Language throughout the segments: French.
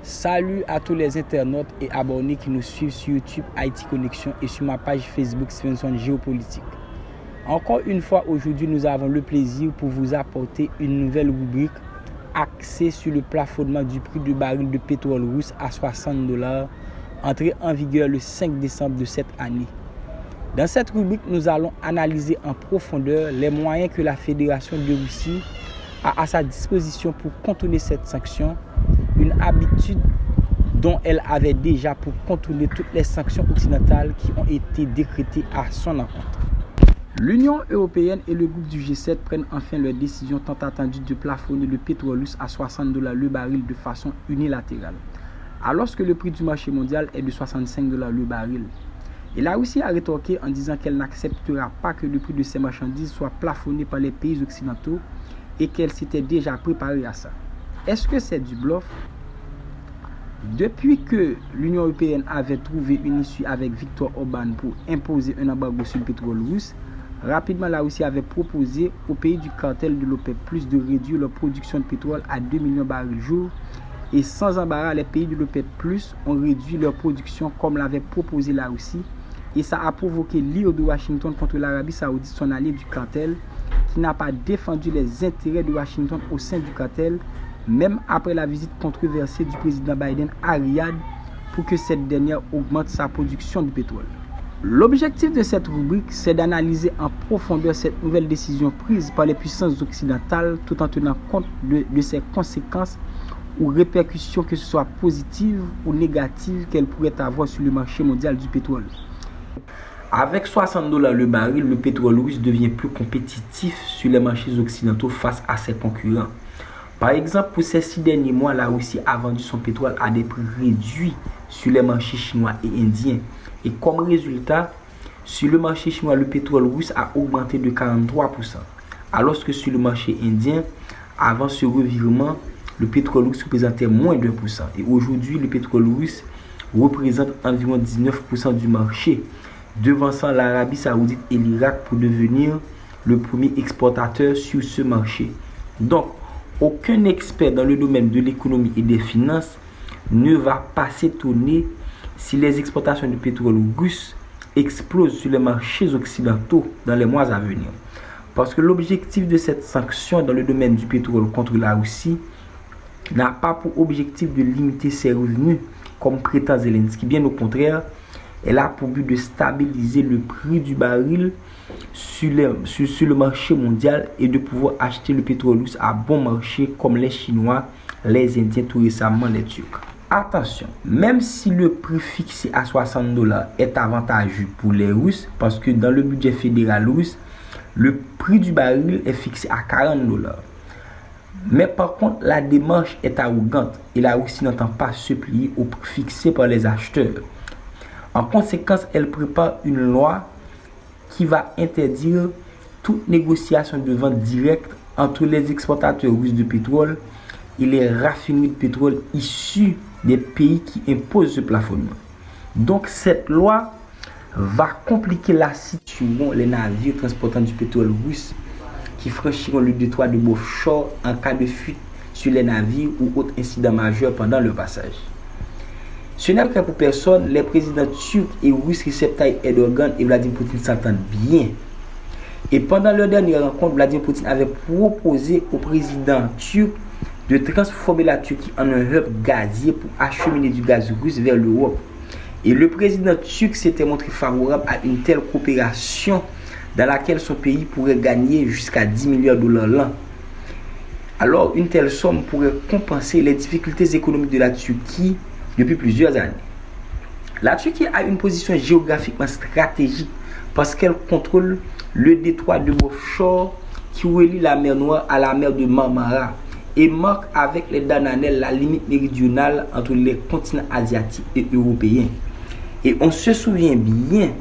Salut à tous les internautes et abonnés qui nous suivent sur YouTube Haïti Connexion et sur ma page Facebook Svensson Géopolitique. Encore une fois, aujourd'hui, nous avons le plaisir pour vous apporter une nouvelle rubrique axée sur le plafonnement du prix du baril de pétrole russe à $60, entré en vigueur le 5 décembre de cette année. Dans cette rubrique, nous allons analyser en profondeur les moyens que la Fédération de Russie a à sa disposition pour contourner cette sanction, une habitude dont elle avait déjà pour contourner toutes les sanctions occidentales qui ont été décrétées à son encontre. L'Union européenne et le groupe du G7 prennent enfin leur décision tant attendue de plafonner le pétrole russe à $60 le baril de façon unilatérale, alors que le prix du marché mondial est de $65 le baril. Et la Russie a rétorqué en disant qu'elle n'acceptera pas que le prix de ces marchandises soit plafonné par les pays occidentaux et qu'elle s'était déjà préparée à ça. Est-ce que c'est du bluff? Depuis que l'Union européenne avait trouvé une issue avec Viktor Orban pour imposer un embargo sur le pétrole russe, rapidement la Russie avait proposé aux pays du cartel de l'OPEP+ de réduire leur production de pétrole à 2 millions de barils jour, et sans embarras, les pays de l'OPEP+ ont réduit leur production comme l'avait proposé la Russie, et ça a provoqué l'ire de Washington contre l'Arabie Saoudite, son allié du cartel, qui n'a pas défendu les intérêts de Washington au sein du cartel, même après la visite controversée du président Biden à Riyad pour que cette dernière augmente sa production de pétrole. L'objectif de cette rubrique, c'est d'analyser en profondeur cette nouvelle décision prise par les puissances occidentales tout en tenant compte de ses conséquences ou répercussions, que ce soit positives ou négatives, qu'elle pourrait avoir sur le marché mondial du pétrole. Avec $60 le baril, le pétrole russe devient plus compétitif sur les marchés occidentaux face à ses concurrents. Par exemple, pour ces 6 derniers mois, la Russie a vendu son pétrole à des prix réduits sur les marchés chinois et indiens. Et comme résultat, sur le marché chinois, le pétrole russe a augmenté de 43%. Alors que sur le marché indien, avant ce revirement, le pétrole russe représentait moins de 1%. Et aujourd'hui, le pétrole russe représente environ 19% du marché, devançant l'Arabie Saoudite et l'Irak pour devenir le premier exportateur sur ce marché. Donc, aucun expert dans le domaine de l'économie et des finances ne va pas s'étonner si les exportations de pétrole russe explosent sur les marchés occidentaux dans les mois à venir. Parce que l'objectif de cette sanction dans le domaine du pétrole contre la Russie n'a pas pour objectif de limiter ses revenus comme prétend Zelensky. Bien au contraire, elle a pour but de stabiliser le prix du baril sur le marché mondial et de pouvoir acheter le pétrole russe à bon marché comme les Chinois, les Indiens, tout récemment les Turcs. Attention, même si le prix fixé à $60 est avantageux pour les Russes, parce que dans le budget fédéral russe, le prix du baril est fixé à $40. Mais par contre, la démarche est arrogante et la Russie n'entend pas se plier au prix fixé par les acheteurs. En conséquence, elle prépare une loi qui va interdire toute négociation de vente directe entre les exportateurs russes de pétrole et les raffineries de pétrole issues des pays qui imposent ce plafonnement. Donc cette loi va compliquer la situation les navires transportant du pétrole russe qui franchiront le détroit de Bosphore en cas de fuite sur les navires ou autres incidents majeurs pendant le passage. Ce n'est pas pour personne, les présidents turcs et russes Recep Tayyip Erdogan et Vladimir Poutine s'entendent bien. Et pendant leur dernière rencontre, Vladimir Poutine avait proposé au président turc de transformer la Turquie en un hub gazier pour acheminer du gaz russe vers l'Europe. Et le président turc s'était montré favorable à une telle coopération dans laquelle son pays pourrait gagner jusqu'à $10 milliards l'an. Alors, une telle somme pourrait compenser les difficultés économiques de la Turquie depuis plusieurs années. La Turquie a une position géographiquement stratégique parce qu'elle contrôle le détroit de Bosphore qui relie la mer Noire à la mer de Marmara et marque avec les Dardanelles la limite méridionale entre les continents asiatiques et européens. Et on se souvient bien,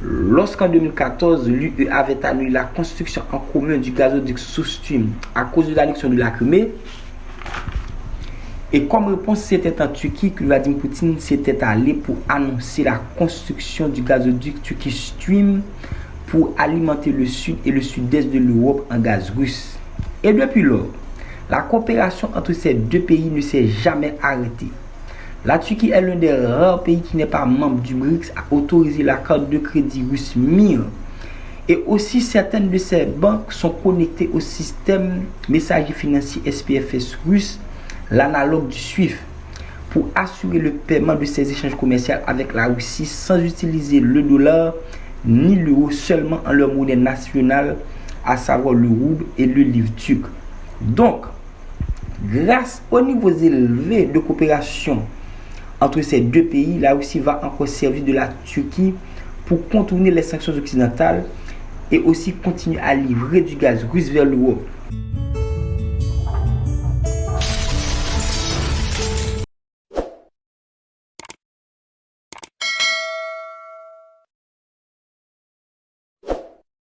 lorsqu'en 2014, l'UE avait annulé la construction en commun du gazoduc South Stream à cause de l'annexion de la Crimée. Et comme réponse, c'était en Turquie que Vladimir Poutine s'était allé pour annoncer la construction du gazoduc Turkish Stream pour alimenter le sud et le sud-est de l'Europe en gaz russe. Et depuis lors, la coopération entre ces deux pays ne s'est jamais arrêtée. La Turquie est l'un des rares pays qui n'est pas membre du BRICS à autoriser la carte de crédit russe MIR. Et aussi, certaines de ces banques sont connectées au système messager financier SPFS russe, l'analogue du SWIFT, pour assurer le paiement de ces échanges commerciaux avec la Russie sans utiliser le dollar ni l'euro, seulement en leur monnaie nationale, à savoir le rouble et le livre turc. Donc, grâce aux niveaux élevés de coopération entre ces deux pays, la Russie va encore servir de la Turquie pour contourner les sanctions occidentales et aussi continuer à livrer du gaz russe vers l'Europe.